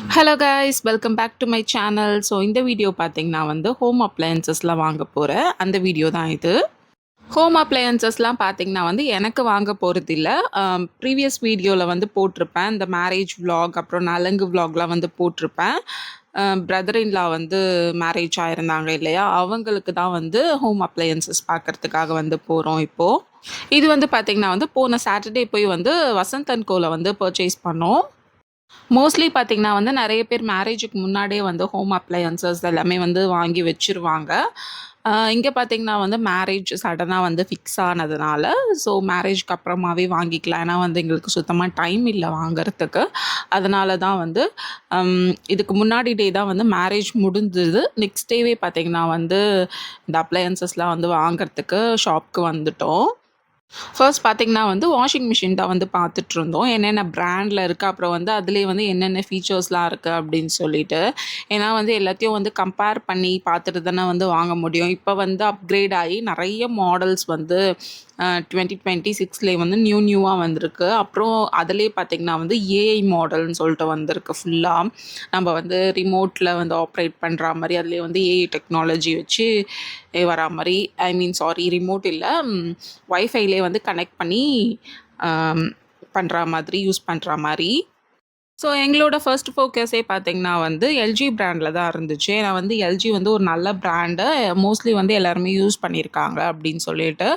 Hello guys, welcome back to my channel. So இந்த video பார்த்தீங்கன்னா வந்து ஹோம் அப்ளையன்சஸ்லாம் வாங்க போகிறேன். அந்த வீடியோ தான் இது. ஹோம் அப்ளையன்சஸ்லாம் பார்த்தீங்கன்னா வந்து எனக்கு வாங்க போகிறதில்ல. ப்ரீவியஸ் வீடியோவில் வந்து போட்டிருப்பேன். இந்த மேரேஜ் vlog அப்புறம் நலங்கு vlogலாம் வந்து போட்டிருப்பேன். பிரதர் இன்லா வந்து மேரேஜ் ஆயிருந்தாங்க இல்லையா, அவங்களுக்கு தான் வந்து ஹோம் அப்ளையன்சஸ் பார்க்கறதுக்காக வந்து போகிறோம் இப்போது. இது வந்து பார்த்தீங்கன்னா வந்து போன சாட்டர்டே போய் வந்து வசந்த் அண்ட் கோல வந்து பர்ச்சேஸ் பண்ணோம். மோஸ்ட்லி பார்த்தீங்கன்னா வந்து நெறைய பேர் மேரேஜுக்கு முன்னாடியே வந்து ஹோம் அப்ளையன்சஸ் எல்லாமே வந்து வாங்கி வச்சுருவாங்க. இங்க பார்த்தீங்கன்னா வந்து மேரேஜ் சடனா வந்து ஃபிக்ஸ் ஆனதுனால, ஸோ மேரேஜ்க்கு அப்புறமாவே வாங்கிக்கலாம். ஏன்னா வந்து எங்களுக்கு சுத்தமா டைம் இல்ல வாங்குறதுக்கு. அதனால தான் வந்து இதுக்கு முன்னாடி டே தான் வந்து மேரேஜ் முடிஞ்சது. நெக்ஸ்ட் டேவே பார்த்தீங்கன்னா வந்து இந்த அப்ளையன்சஸ்லாம் வந்து வாங்குறதுக்கு ஷாப்க்கு வந்துட்டோம். ஃபர்ஸ்ட் பார்த்தீங்கன்னா வந்து வாஷிங் மிஷின் தான் வந்து பார்த்துட்ருந்தோம். என்னென்ன பிராண்டில் இருக்குது, அப்புறம் வந்து அதிலேயே வந்து என்னென்ன ஃபீச்சர்ஸ்லாம் இருக்குது அப்படின்னு சொல்லிட்டு. ஏன்னா வந்து எல்லாத்தையும் வந்து கம்பேர் பண்ணி பார்த்துட்டு தானே வந்து வாங்க முடியும். இப்போ வந்து அப்கிரேட் ஆகி நிறைய மாடல்ஸ் வந்து 2026லே வந்து நியூவா வந்திருக்கு. அப்புறம் அதிலேயே பார்த்தீங்கன்னா வந்து ஏஐ மாடல்னு சொல்லிட்டு வந்திருக்கு ஃபுல்லா. நம்ம வந்து ரிமோட்டில் வந்து ஆப்ரேட் பண்ணுற மாரி, அதிலேயே வந்து ஏஐ டெக்னாலஜி வச்சு வரா மாரி, ஐ மீன் சாரி, ரிமோட் இல்ல, வைஃபைலே வந்து கனெக்ட் பண்ணி பண்ணுற மாதிரி, யூஸ் பண்ணுற மாரி. ஸோ எங்களோட ஃபர்ஸ்ட் ஃபோக்கஸே பார்த்தீங்கன்னா வந்து எல்ஜி பிராண்டில் தான் இருந்துச்சு. ஏன்னா வந்து எல்ஜி வந்து ஒரு நல்ல பிராண்டு. மோஸ்ட்லி வந்து எல்லாருமே யூஸ் பண்ணியிருக்காங்க அப்படின்னு சொல்லிட்டு.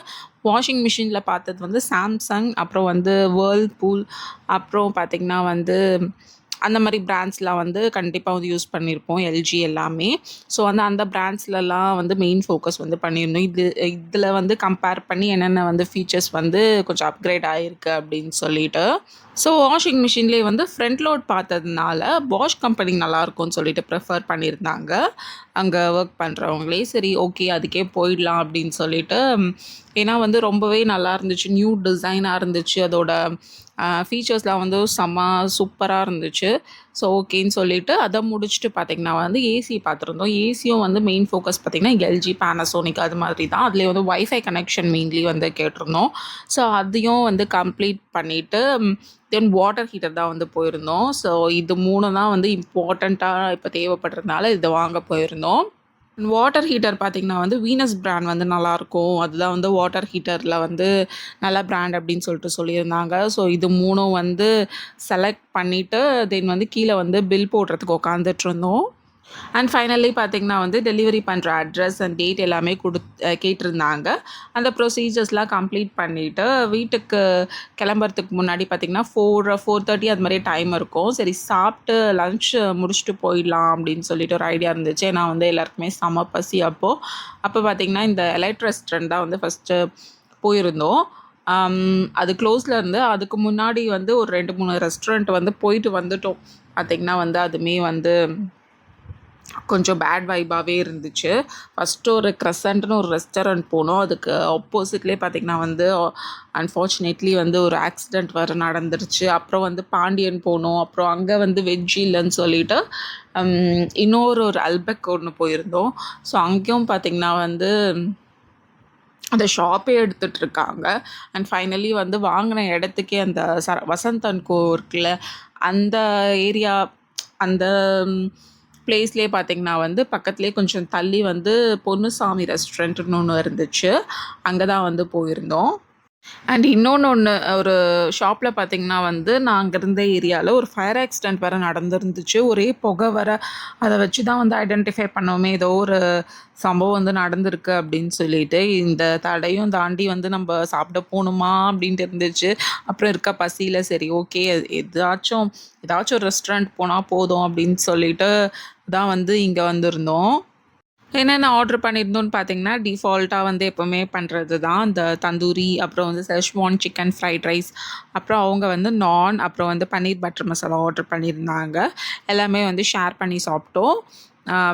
வாஷிங் மிஷினில் பார்த்தது வந்து சாம்சங், அப்புறம் வந்து வேர்ல்பூல், அப்புறம் பார்த்தீங்கன்னா வந்து அந்த மாரி பிராண்ட்ஸ்லாம் வந்து கண்டிப்பா வந்து யூஸ் பண்ணியிருப்போம். எல்ஜி எல்லாமே. ஸோ வந்து அந்த பிராண்ட்ஸ்லலாம் வந்து மெயின் ஃபோக்கஸ் வந்து பண்ணியிருந்தோம். இதில வந்து கம்பேர் பண்ணி என்னென்ன வந்து ஃபீச்சர்ஸ் வந்து கொஞ்சம் அப்கிரேட் ஆயிருக்கு அப்படின்னு சொல்லிட்டு. ஸோ வாஷிங் மிஷின்லேயே வந்து ஃப்ரண்ட் லோட் பார்த்ததுனால Bosch கம்பெனி நல்லாயிருக்கும்னு சொல்லிட்டு ப்ரிஃபர் பண்ணியிருந்தாங்க. அங்க ஒர்க் பண்றவங்களே. சரி, ஓகே, அதுக்கே போயிடலாம் அப்படின்னு சொல்லிட்டு. ஏன்னா வந்து ரொம்பவே நல்லா இருந்துச்சு. நியூ டிசைனா இருந்துச்சு. அதோட ஃபீச்சர்ஸ்லாம் வந்து செம்ம சூப்பரா இருந்துச்சு. ஸோ ஓகேன்னு சொல்லிட்டு அத முடிச்சுட்டு பார்த்தீங்கன்னா வந்து ஏசி பார்த்துருந்தோம். ஏசியும் வந்து மெயின் ஃபோக்கஸ் பார்த்தீங்கன்னா எல்ஜி, பேனசோனிக் அது மாதிரி தான். அதிலேயே வந்து வைஃபை கனெக்ஷன் மெயின்லி வந்து கேட்டிருந்தோம். ஸோ அதையும் வந்து கம்ப்ளீட் பண்ணிட்டு, தென் வாட்டர் ஹீட்டர் தான் வந்து போயிருந்தோம். ஸோ இது 3 தான் வந்து இம்பார்ட்டண்ட்டா இப்போ தேவைப்படுறதுனால இத வாங்க போயிருந்தோம். வாட்டர் ஹீட்டர் பார்த்தீங்கன்னா வந்து வீனஸ் பிராண்ட் வந்து நல்லாயிருக்கும். அதுதான் வந்து வாட்டர் ஹீட்டரில் வந்து நல்ல பிராண்ட் அப்படின்னு சொல்லிட்டு சொல்லியிருந்தாங்க. ஸோ இது 3ம் வந்து செலக்ட் பண்ணிவிட்டு தென் வந்து கீழே வந்து பில் போடுறதுக்கு உட்காந்துட்ருந்தோம். அண்ட் ஃபைனலி பார்த்தீங்கன்னா வந்து டெலிவரி பண்ணுற அட்ரஸ் அண்ட் டேட் எல்லாமே கேட்டிருந்தாங்க. அந்த ப்ரொசீஜர்ஸ்லாம் கம்ப்ளீட் பண்ணிவிட்டு வீட்டுக்கு கிளம்புறதுக்கு முன்னாடி பார்த்தீங்கன்னா 4:30 அது மாதிரி டைம் இருக்கும். சரி, சாப்பிட்டு லன்ச் முடிச்சுட்டு போயிடலாம் அப்படின்னு சொல்லிட்டு ஒரு ஐடியா இருந்துச்சு. ஏன்னா வந்து எல்லாருக்குமே செம பசி அப்போது. அப்போ பார்த்தீங்கன்னா இந்த எலைட் ரெஸ்டாரண்ட் தான் வந்து ஃபஸ்ட்டு போயிருந்தோம். அது க்ளோஸில் இருந்து அதுக்கு முன்னாடி வந்து ஒரு 2, 3 ரெஸ்டாரண்ட் வந்து போயிட்டு வந்துட்டோம். பார்த்தீங்கன்னா வந்து அதுவுமே வந்து கொஞ்சம் பேட் வைபாவே இருந்துச்சு. ஃபஸ்ட்டு ஒரு கிரசன்ட்னு ஒரு ரெஸ்டாரண்ட் போனோம். அதுக்கு ஆப்போசிட்லேயே பார்த்தீங்கன்னா வந்து அன்ஃபார்ச்சுனேட்லி வந்து ஒரு ஆக்சிடெண்ட் வேறு நடந்துருச்சு. அப்புறம் வந்து பாண்டியன் போனோம். அப்புறம் அங்கே வந்து வெஜ் இல்லைன்னு சொல்லிட்டு இன்னொரு அல்பெக் ஒன்று போயிருந்தோம். ஸோ அங்கேயும் பார்த்தீங்கன்னா வந்து அந்த ஷாப்பே எடுத்துகிட்ருக்காங்க. அண்ட் ஃபைனலி வந்து வாங்கின இடத்துக்கே அந்த வசந்த் அண்ட் கோ இருக்குல்ல, அந்த ஏரியா, அந்த பிளேஸ்லேயே பார்த்தீங்கன்னா வந்து பக்கத்துலேயே கொஞ்சம் தள்ளி வந்து பொன்னுசாமி ரெஸ்டாரண்ட்னு ஒன்று இருந்துச்சு. அங்கே தான் வந்து போயிருந்தோம். அண்ட் இன்னொன்று ஒரு ஷாப்பில் பார்த்தீங்கன்னா வந்து நாங்கள் இருந்த ஏரியாவில் ஒரு ஃபயர் ஆக்சிடெண்ட் வேறு நடந்துருந்துச்சு. ஒரே புகை வர, அதை வச்சு தான் வந்து ஐடென்டிஃபை பண்ணோமே ஏதோ ஒரு சம்பவம் வந்து நடந்திருக்கு அப்படின்னு சொல்லிட்டு. இந்த தடையும் தாண்டி வந்து நம்ம சாப்பிட போகணுமா அப்படின்ட்டு இருந்துச்சு. அப்புறம் இருக்க பசியில் சரி ஓகே, ஏதாச்சும் ஒரு ரெஸ்டாரண்ட் போனால் போதும் அப்படின்னு சொல்லிட்டு தான் வந்து இங்கே வந்திருந்தோம். என்னென்ன ஆர்டர் பண்ணியிருந்தோன்னு பார்த்தீங்கன்னா, டிஃபால்ட்டாக வந்து எப்போவுமே பண்ணுறது தான். இந்த தந்தூரி, அப்புறம் வந்து செஸ்வான் சிக்கன் ஃப்ரைட் ரைஸ், அப்புறம் அவங்க வந்து நான், அப்புறம் வந்து பன்னீர் பட்டர் மசாலா ஆர்டர் பண்ணியிருந்தாங்க. எல்லாமே வந்து ஷேர் பண்ணி சாப்பிட்டோம்.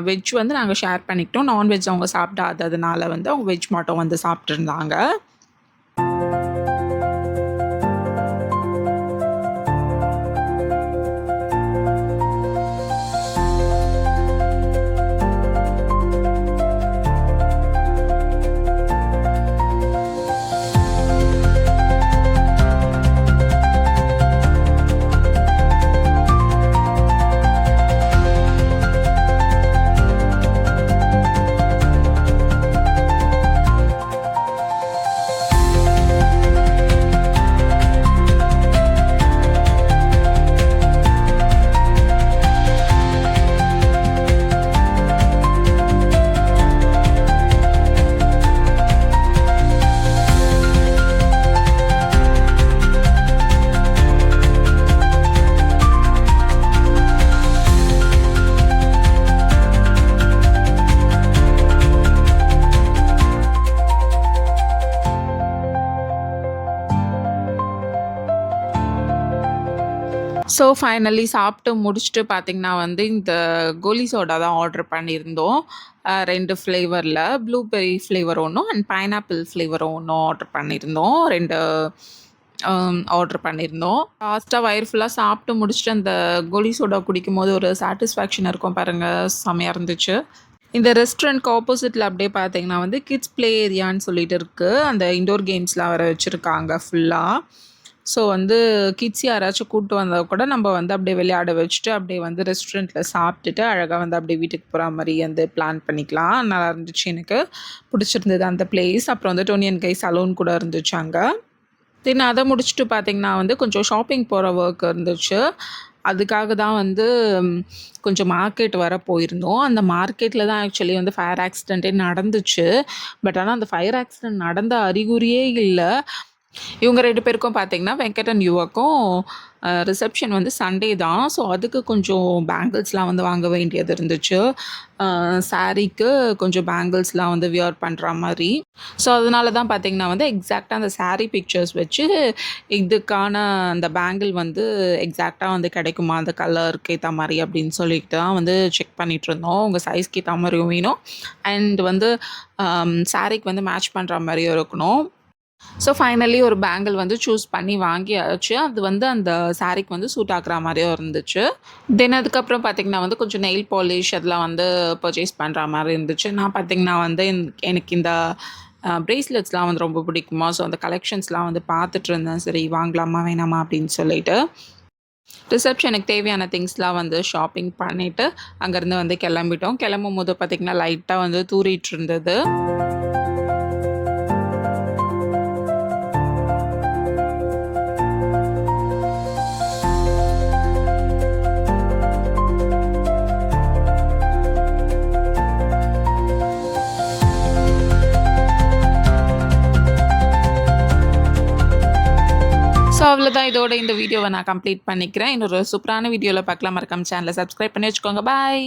வெஜ் வந்து நாங்கள் ஷேர் பண்ணிக்கிட்டோம். நான்வெஜ் அவங்க சாப்பிடாததுனால வந்து அவங்க வெஜ் மட்டும் வந்து சாப்பிட்ருந்தாங்க. ஸோ ஃபைனலி சாப்பிட்டு முடிச்சுட்டு பார்த்தீங்கன்னா வந்து இந்த கோலி சோடா தான் ஆர்டர் பண்ணியிருந்தோம். 2 ஃப்ளேவரில் ப்ளூபெர்ரி ஃப்ளேவர் ஒன்றும் அண்ட் பைனாப்பிள் ஃப்ளேவர் ஒன்றும் ஆர்டர் பண்ணியிருந்தோம். 2 ஆர்டர் பண்ணியிருந்தோம். லாஸ்ட்டாக வயிறு ஃபுல்லாக சாப்பிட்டு முடிச்சுட்டு அந்த கோலி சோடா குடிக்கும்போது ஒரு சாட்டிஸ்ஃபேக்ஷன் இருக்கும் பாருங்கள், செம்மையாக இருந்துச்சு. இந்த ரெஸ்டாரண்ட்க்கு ஆப்போசிட்டில் அப்படியே பார்த்தீங்கன்னா வந்து கிட்ஸ் ப்ளே ஏரியான்னு சொல்லிட்டு இருக்குது. அந்த இன்டோர் கேம்ஸ்லாம் வேறு வச்சுருக்காங்க ஃபுல்லாக. ஸோ வந்து கிட்ஸ் யாராச்சும் கூப்பிட்டு வந்தால் கூட நம்ம வந்து அப்படியே விளையாட வச்சுட்டு அப்படியே வந்து ரெஸ்டாரண்ட்டில் சாப்பிட்டுட்டு அழகாக வந்து அப்படியே வீட்டுக்கு போகிற மாதிரி வந்து பிளான் பண்ணிக்கலாம். நல்லா இருந்துச்சு, எனக்கு பிடிச்சிருந்தது அந்த பிளேஸ். அப்புறம் வந்து டோனி அண்ட் கை சலூன் கூட இருந்துச்சு அங்கே. தென் அதை முடிச்சுட்டு பார்த்தீங்கன்னா வந்து கொஞ்சம் ஷாப்பிங் போகிற ஒர்க் இருந்துச்சு. அதுக்காக தான் வந்து கொஞ்சம் மார்க்கெட் வர போயிருந்தோம். அந்த மார்க்கெட்டில் தான் ஆக்சுவலி வந்து ஃபயர் ஆக்சிடென்ட்டே நடந்துச்சு. பட் ஆனால் அந்த ஃபயர் ஆக்சிடென்ட் நடந்த அறிகுறியே இல்லை. இவங்க 2 பேருக்கும் பார்த்தீங்கன்னா வெங்கட் அண்ட் யுவாக்கும் ரிசப்ஷன் வந்து சண்டே தான். ஸோ அதுக்கு கொஞ்சம் பேங்கிள்ஸ்லாம் வந்து வாங்க வேண்டியது இருந்துச்சு. சாரீக்கு கொஞ்சம் பேங்கிள்ஸ்லாம் வந்து வியர் பண்ணுற மாதிரி. ஸோ அதனால தான் பார்த்தீங்கன்னா வந்து எக்ஸாக்டாக அந்த சாரீ பிக்சர்ஸ் வச்சு இதுக்கான அந்த பேங்கிள் வந்து எக்ஸாக்டாக வந்து கிடைக்குமா அந்த கலருக்கு ஏற்ற மாதிரி அப்படின்னு சொல்லிட்டு தான் வந்து செக் பண்ணிகிட்டு இருந்தோம். உங்கள் சைஸ்க்கு ஏற்ற மாதிரியும் வேணும் அண்ட் வந்து சாரீக்கு வந்து மேட்ச் பண்ணுற மாதிரியும் இருக்கணும். ஸோ ஃபைனலி ஒரு பேங்கிள் வந்து சூஸ் பண்ணி வாங்கியாச்சு. அது வந்து அந்த சாரீக்கு வந்து சூட் ஆகுற மாதிரியும் இருந்துச்சு. தென் அதுக்கப்புறம் பார்த்திங்கன்னா வந்து கொஞ்சம் நெயில் பாலிஷ் அதெல்லாம் வந்து பர்ச்சேஸ் பண்ணுற மாதிரி இருந்துச்சு. நான் பார்த்திங்கன்னா வந்து எனக்கு இந்த ப்ரேஸ்லெட்ஸ்லாம் வந்து ரொம்ப பிடிக்குமா. ஸோ அந்த கலெக்ஷன்ஸ்லாம் வந்து பார்த்துட்டு இருந்தேன். சரி வாங்கலாமா வேணாமா அப்படின்னு சொல்லிட்டு. ரிசப்ஷனுக்கு தேவையான திங்ஸ்லாம் வந்து ஷாப்பிங் பண்ணிவிட்டு அங்கேருந்து வந்து கிளம்பிட்டோம். கிளம்பும் போது பார்த்திங்கன்னா லைட்டாக வந்து தூறிட்டு இருந்தது. ஸோ அவ்வளோதான், இதோட இந்த வீடியோவை நான் கம்ப்ளீட் பண்ணிக்கிறேன். இன்னொரு சூப்பரான வீடியோவில் பார்க்கலாம். மறக்காம சேனலை சப்ஸ்கிரைப் பண்ணி வச்சுக்கோங்க. பாய்.